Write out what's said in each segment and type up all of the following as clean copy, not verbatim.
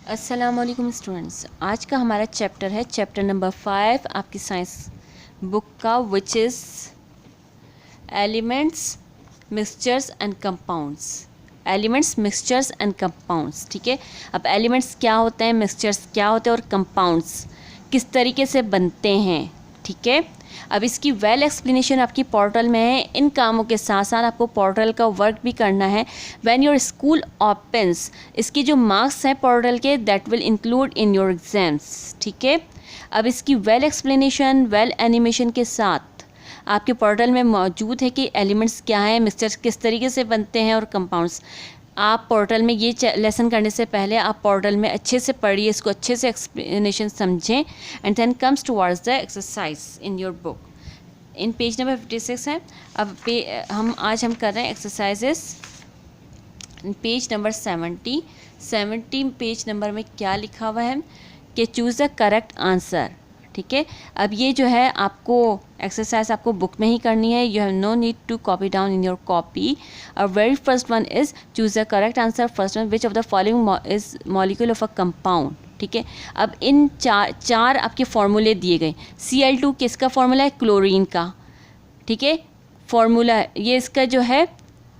अस्सलाम वालेकुम स्टूडेंट्स। आज का हमारा चैप्टर है चैप्टर नंबर 5 आपकी साइंस बुक का, which is elements, mixtures and compounds. Elements, mixtures and compounds. ठीक है, अब एलिमेंट्स क्या होते हैं, मिक्सचर्स क्या होते हैं और कंपाउंड्स किस तरीके से बनते हैं। ठीक है, अब इसकी वेल एक्सप्लेनेशन आपकी पोर्टल में है। इन कामों के साथ साथ आपको पोर्टल का वर्क भी करना है। व्हेन योर स्कूल ओपन्स, इसके जो मार्क्स हैं पोर्टल के, that will include in your exams. ठीक है, अब इसकी वेल एक्सप्लेनेशन, वेल एनिमेशन के साथ आपके पोर्टल में मौजूद है कि एलिमेंट्स क्या हैं, मिक्सचर्स किस तरीके से बनते हैं और कंपाउंड्स। आप पोर्टल में ये लेसन करने से पहले आप पोर्टल में अच्छे से पढ़िए, इसको अच्छे से एक्सप्लेनेशन समझें and then comes towards the exercise in your book. In page number 56 है। अब आज हम कर रहे हैं exercises page number 70 page number में क्या लिखा हुआ है कि चूज़ द करेक्ट आंसर। ठीक है, अब ये जो है आपको एक्सरसाइज आपको बुक में ही करनी है। You have no need to copy down in your copy. और very first one is choose the correct answer. First one, which of the following is molecule of a compound. ठीक है, अब इन चार आपके फॉर्मूले दिए गए। Cl2 किसका फॉर्मूला है? क्लोरीन का। ठीक है, फॉर्मूला ये इसका जो है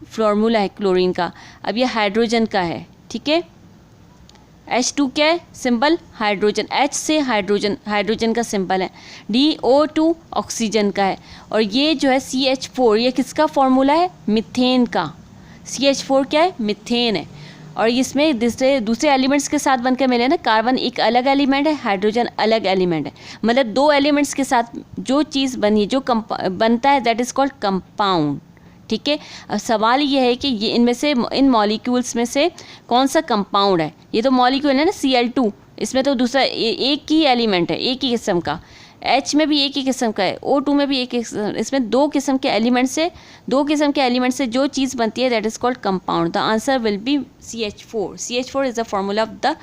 फॉर्मूला है क्लोरीन का। अब ये हाइड्रोजन का है। ठीक है, H2 क्या है? सिंबल हाइड्रोजन, H से हाइड्रोजन का सिंबल है। DO2 ऑक्सीजन का है। और ये जो है CH4, ये किसका फॉर्मूला है? मीथेन का। CH4 क्या है? मीथेन है। और इसमें दूसरे एलिमेंट्स के साथ बनकर मिले ना, कार्बन एक अलग एलिमेंट है, हाइड्रोजन अलग एलिमेंट है। मतलब दो एलिमेंट्स के साथ जो चीज़ बनी है, जो बनता है, दैट इज़ कॉल्ड कंपाउंड। ठीक है, अब सवाल ये है कि ये इनमें से, इन मॉलिक्यूल्स में से कौन सा कंपाउंड है। ये तो मॉलिक्यूल है ना Cl2, इसमें तो दूसरा एक ही एलिमेंट है, एक ही किस्म का। H में भी एक ही किस्म का है, O2 में भी एक ही किस्म। इसमें दो किस्म के एलिमेंट से जो चीज़ बनती है, that is called compound. The answer will be CH4। CH4 is the formula of the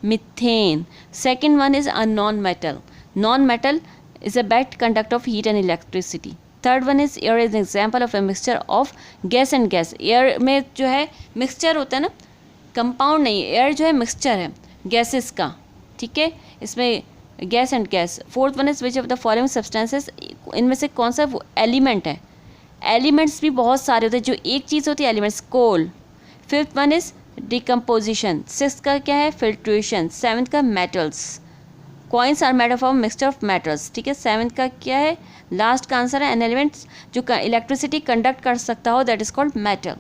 methane. Second one is a non metal. Non metal is a bad conductor of heat and electricity. Third one is air is example of a mixture of gas and gas. Air में जो है mixture होता है ना, compound नहीं, air जो है mixture है गैसेस का। ठीक है, इसमें gas and gas. Fourth one is which of the following substances, इनमें से कौन सा वो एलिमेंट है। एलिमेंट्स भी बहुत सारे होते हैं, जो एक चीज़ होती है elements, coal. Fifth one is decomposition. Six का क्या है? फिल्ट्रेशन। सेवन्थ का metals. Coins are made of mixture of metals. ठीक है, सेवन्थ का क्या है? लास्ट का आंसर है एन एलिमेंट्स जो इलेक्ट्रिसिटी कंडक्ट कर सकता हो, दैट इज कॉल्ड मेटल।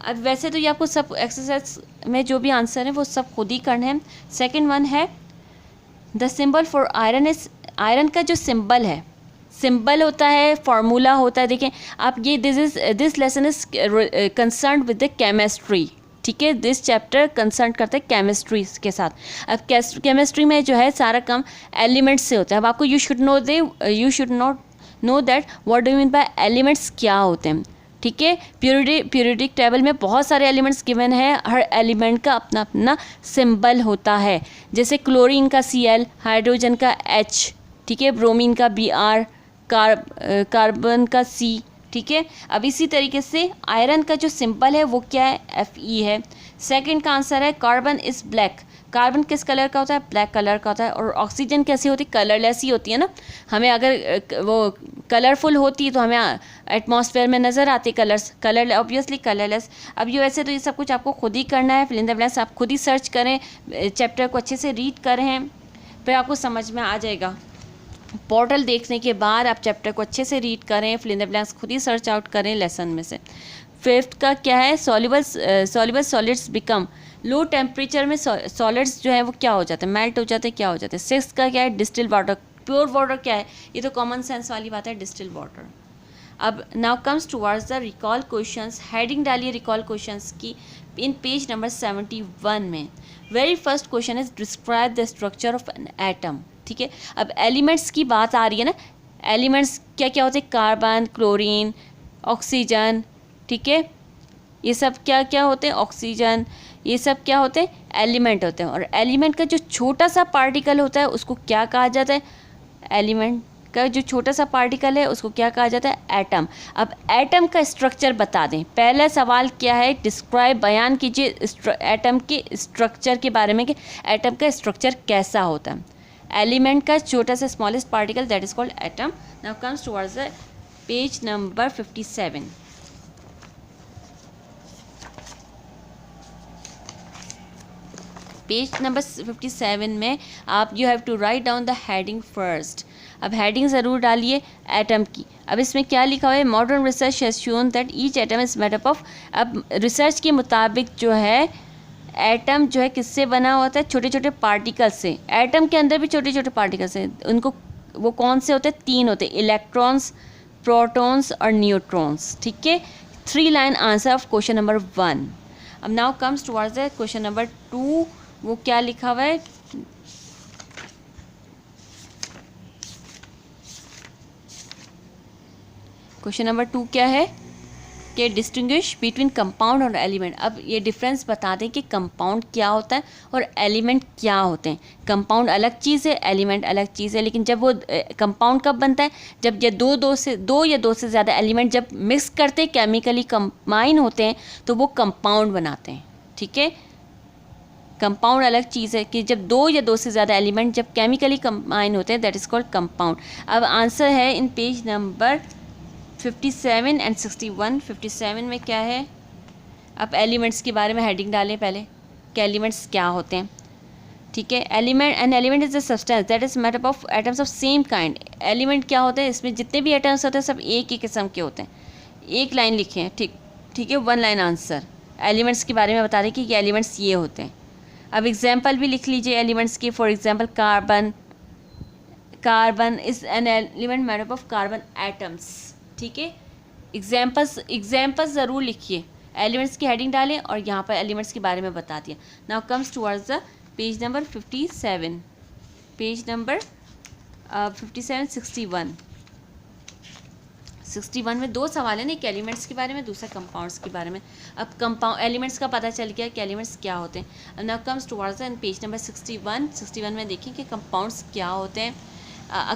अब वैसे तो ये आपको सब एक्सरसाइज में जो भी आंसर है वो सब खुद ही करने हैं। सेकंड वन है the symbol for iron is, iron का जो सिंबल है, सिंबल होता है, फॉर्मूला होता है। देखें आप, ये this lesson is concern with the chemistry. ठीक है, दिस चैप्टर कंसर्न करते हैं केमिस्ट्री के साथ। अब केमिस्ट्री में जो है सारा काम एलिमेंट्स से होता है। अब आपको you should not know that what do you mean by elements क्या होते हैं। ठीक है, पीरियोडिक टेबल में बहुत सारे एलिमेंट्स गिवन है, हर एलिमेंट का अपना अपना सिंबल होता है। जैसे क्लोरीन का Cl, हाइड्रोजन का H, ठीक है, ब्रोमीन का Br, कार्बन का C। ठीक है, अब इसी तरीके से आयरन का जो सिंबल है वो क्या है? Fe है। सेकंड का आंसर है कार्बन इज ब्लैक। कार्बन किस कलर का होता है? ब्लैक कलर का होता है। और ऑक्सीजन कैसी होती है? कलरलेस ही होती है ना। हमें अगर वो कलरफुल होती तो हमें एटमॉस्फेयर में नज़र आती कलर ऑब्वियसली कलरलेस। अब ये वैसे तो ये सब कुछ आपको खुद ही करना है। फिल इन द ब्लैंक्स आप खुद ही सर्च करें, चैप्टर को अच्छे से रीड करें, फिर आपको समझ में आ जाएगा। पोर्टल देखने के बाद आप चैप्टर को अच्छे से रीड करें, फिल इन द ब्लैंक्स खुद ही सर्च आउट करें लेसन में से। फिफ्थ का क्या है? Soluble solids become, low temperature में सॉलिड्स जो है वो क्या हो जाते हैं? मेल्ट हो जाते हैं, क्या हो जाते हैं। सिक्स का क्या है? Distil water. प्योर वाटर क्या है? ये तो कॉमन सेंस वाली बात है, डिस्टिल वाटर। अब now comes towards the recall questions. Heading डालिए रिकॉल क्वेश्चंस की इन पेज नंबर 71 में। Very first question is describe the structure of an atom. ठीक है, अब एलिमेंट्स की बात आ रही है ना, एलिमेंट्स क्या क्या होते हैं? Carbon, chlorine, oxygen. ठीक है, ये सब क्या क्या होते हैं? ऑक्सीजन, ये सब क्या होते हैं? एलिमेंट होते हैं। और एलिमेंट का जो छोटा सा पार्टिकल होता है उसको क्या कहा जाता है? एलिमेंट का जो छोटा सा पार्टिकल है उसको क्या कहा जाता है, एटम। अब एटम का स्ट्रक्चर बता दें। पहला सवाल क्या है, डिस्क्राइब, बयान कीजिए एटम के स्ट्रक्चर के बारे में कि एटम का स्ट्रक्चर कैसा होता है। एलिमेंट का छोटा सा smallest particle that is called atom. Now comes towards the page number 57। Page number 57 में आप you have to write down the heading first. अब हेडिंग ज़रूर डालिए एटम की। अब इसमें क्या लिखा हुआ है, modern research has shown that each atom is made up of. अब रिसर्च के मुताबिक जो है एटम जो है किससे बना होता है, छोटे छोटे पार्टिकल्स से। एटम के अंदर भी छोटे छोटे पार्टिकल्स हैं, उनको वो कौन से होते हैं, 3 होते हैं, इलेक्ट्रॉन्स, प्रोटॉन्स और न्यूट्रॉन्स। ठीक है, 3 line answer of question number 1। अब now comes towards the question number 2। वो क्या लिखा हुआ है, क्वेश्चन नंबर 2 क्या है कि डिस्टिंग्विश बिटवीन कंपाउंड और एलिमेंट। अब ये डिफरेंस बता दें कि कंपाउंड क्या होता है और एलिमेंट क्या होते हैं। कंपाउंड अलग चीज़ है, एलिमेंट अलग चीज़ है। लेकिन जब वो कंपाउंड कब बनता है, जब ये दो या दो से ज़्यादा एलिमेंट जब मिक्स करते हैं, केमिकली कंबाइन होते हैं, तो वो कंपाउंड बनाते हैं। ठीक है, कंपाउंड अलग चीज़ है कि जब 2 या 2 से ज़्यादा एलिमेंट जब केमिकली कंबाइन होते हैं, दैट इज़ कॉल्ड कंपाउंड। अब आंसर है इन पेज नंबर 57 एंड 61। 57 में क्या है, अब एलिमेंट्स के बारे में हेडिंग डालें पहले कि एलिमेंट्स क्या होते हैं। ठीक है, element is a substance that is made up of atoms of same kind. Element क्या होते हैं, इसमें जितने भी एटम्स होते हैं सब एक ही किस्म के होते हैं। एक लाइन लिखे हैं, ठीक है, 1 लाइन आंसर। एलिमेंट्स के बारे में बता रहे कि ये एलिमेंट्स ये होते हैं। अब एग्जाम्पल भी लिख लीजिए एलिमेंट्स की। For example carbon is an element made up of carbon atoms. ठीक है, एग्जाम्पल्स ज़रूर लिखिए, एलिमेंट्स की हेडिंग डालें और यहाँ पर एलिमेंट्स के बारे में बता दिया। Now comes towards the page number 57। Page number 57 61 में 2 सवाल हैं, एक एलिमेंट्स के बारे में, दूसरा कंपाउंड्स के बारे में। अब एलिमेंट्स का पता चल गया कि एलिमेंट्स क्या होते हैं। अब now comes towards the page number 61 में देखें कि कंपाउंड्स क्या होते हैं।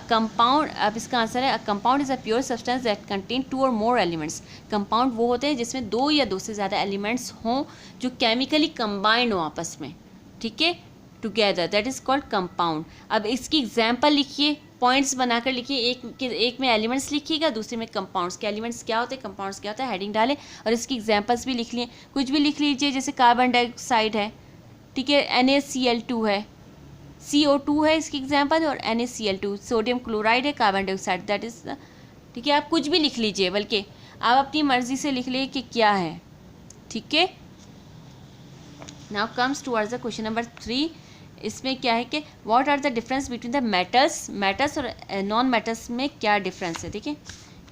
कंपाउंड, अब इसका आंसर है, compound is a pure substance that contain 2 और मोर एलिमेंट्स। कंपाउंड वो होते हैं जिसमें 2 या 2 से ज़्यादा एलिमेंट्स हों जो केमिकली कंबाइंड हो आपस में। ठीक है, together, that is called compound. अब इसकी एग्जाम्पल लिखिए, पॉइंट्स बनाकर लिखिए। एक में एलिमेंट्स लिखिएगा, दूसरे में कंपाउंड्स के एलिमेंट्स क्या होते हैं, कंपाउंड्स क्या होता है, हेडिंग डालें और इसकी एग्जाम्पल्स भी लिख लिए। कुछ भी लिख लीजिए, जैसे कार्बन डाइऑक्साइड है, ठीक है, NaCl2 है, CO2 है इसकी एग्जाम्पल, और NaCl2 सोडियम क्लोराइड है, कार्बन डाइऑक्साइड, दैट इज़। ठीक है, आप कुछ भी लिख लीजिए, बल्कि आप अपनी मर्जी से लिख लीजिए कि क्या है। ठीक है, now comes towards the question number 3। इसमें क्या है कि what are the difference between the metals और नॉन मेटल्स में क्या डिफरेंस है। ठीक है,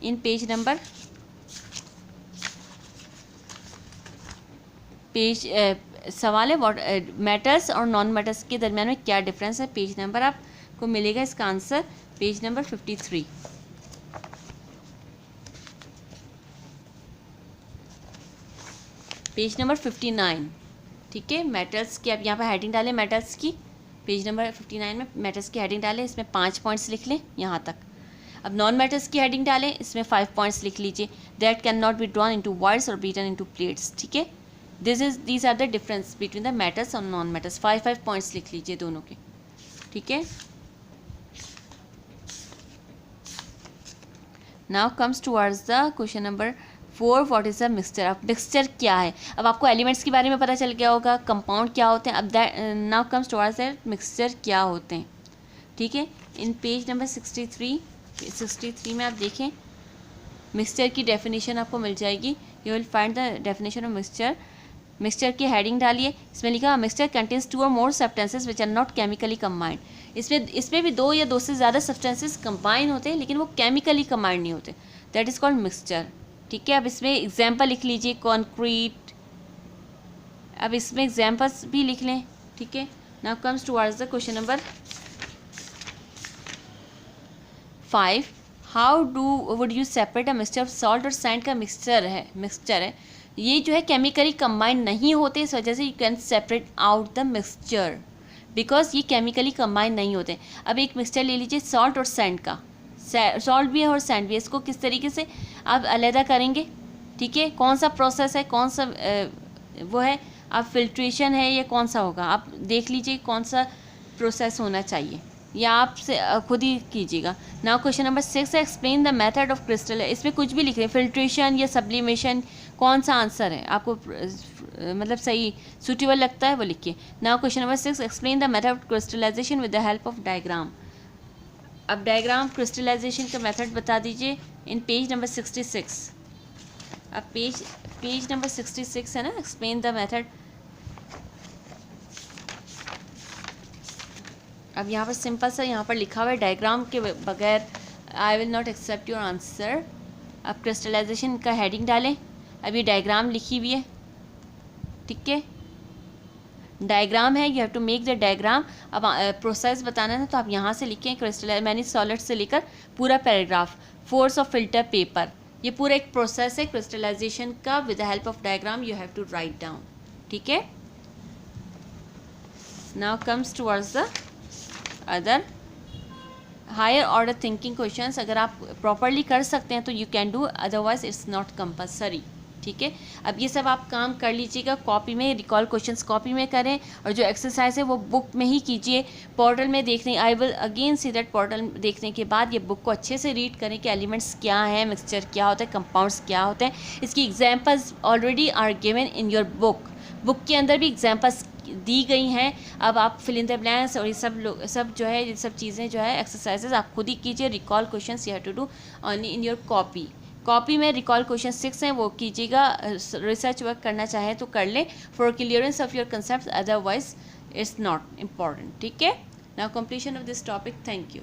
इन पेज नंबर सवाल है व्हाट मेटल्स और नॉन मेटल्स के दरमियान में क्या डिफरेंस है। पेज नंबर आपको मिलेगा इसका answer, page number 53। Page number 59। ठीक है, मेटल्स की आप यहाँ पर हेडिंग डालें, मेटल्स की पेज नंबर 59 में मेटल्स की हेडिंग डालें, इसमें 5 पॉइंट्स लिख लें यहाँ तक। अब नॉन मेटल्स की हेडिंग डालें, इसमें 5 पॉइंट्स लिख लीजिए। That can not be drawn into wires और बीटन इनटू प्लेट्स। ठीक है, these are the difference between the metals और नॉन मेटल्स। 5 पॉइंट्स लिख लीजिए दोनों के। ठीक है, now comes towards the question number 4, what is the mixture. अब मिक्सचर क्या है, अब आपको एलिमेंट्स के बारे में पता चल गया होगा, कंपाउंड क्या होते हैं। अब now comes towards the mixture क्या होते हैं। ठीक है, इन पेज नंबर 63 में आप देखें, मिक्सचर की डेफिनेशन आपको मिल जाएगी। You will find the definition of mixture. Mixture की हेडिंग डालिए, इसमें लिखा मिक्सचर कंटेन्स 2 और more substances which are not chemically combined. इसमें भी 2 या 2 से ज़्यादा सब्सटेंसेस कंबाइन होते हैं, लेकिन वो केमिकली कंबाइंड नहीं होते, दैट इज़ कॉल्ड मिक्सचर। ठीक है, अब इसमें एग्जाम्पल लिख लीजिए, कॉन्क्रीट। अब इसमें एग्जाम्पल्स भी लिख लें। ठीक है, now comes towards the question number 5, how would you separate a mixture of salt और सैंड का मिक्सचर है ये जो है केमिकली कंबाइंड नहीं होते, इस वजह से you can separate out the mixture because ये केमिकली कंबाइंड नहीं होते। अब एक मिक्सचर ले लीजिए सॉल्ट और सैंड का। सॉल्ट भी है और सैंड भी है। इसको किस तरीके से आप अलहदा करेंगे, ठीक है, कौन सा प्रोसेस है, कौन सा वो है, आप फिल्ट्रेशन है या कौन सा होगा, आप देख लीजिए कौन सा प्रोसेस होना चाहिए, या आप से खुद ही कीजिएगा। नाउ क्वेश्चन नंबर 6 है, explain the method of crystal. इसमें कुछ भी लिख रहे हैं, फिल्ट्रेशन या सब्लिमेशन, कौन सा आंसर है आपको मतलब सही सूटेबल लगता है वो लिखिए। Now question number 6, explain the method of crystallisation with the help of diagram. अब डायग्राम क्रिस्टलाइजेशन का मेथड बता दीजिए इन पेज नंबर 66। अब पेज नंबर 66 है ना, एक्सप्लेन द मेथड। अब यहाँ पर सिंपल सा यहाँ पर लिखा हुआ है, डायग्राम के बगैर I will not accept your answer. अब क्रिस्टलाइजेशन का हेडिंग डालें। अब ये डायग्राम लिखी हुई है, ठीक है, डायग्राम है, you have to make the diagram. अब प्रोसेस बताना है तो आप यहाँ से लिखें क्रिस्टलाइज मैनी सॉलिड से लेकर पूरा paragraph, force of filter paper, ये पूरा एक प्रोसेस है क्रिस्टलाइजेशन का। With the help of diagram you have to write down, ठीक है। Now comes towards the other higher order thinking questions. अगर आप प्रॉपरली कर सकते हैं तो you can do, otherwise it's not compulsory, ठीक है। अब ये सब आप काम कर लीजिएगा कॉपी में, रिकॉल क्वेश्चंस कॉपी में करें और जो एक्सरसाइज है वो बुक में ही कीजिए। पोर्टल में देखने, I will again see that, portal देखने के बाद ये बुक को अच्छे से रीड करें कि एलिमेंट्स क्या हैं, मिक्सचर क्या होता है, कंपाउंड्स क्या होते हैं। इसकी examples already are given in your book के अंदर भी एग्जाम्पल्स दी गई हैं। अब आप फिल इन द ब्लैंक्स और ये सब जो है, ये सब चीज़ें जो है एक्सरसाइजेज आप खुद ही कीजिए। Recall questions you have to do only in your copy में रिकॉल क्वेश्चन 6 हैं वो कीजिएगा। रिसर्च वर्क करना चाहे तो कर लें for clearance of your concept, otherwise it's not important, ठीक है। Now completion of this topic, thank you.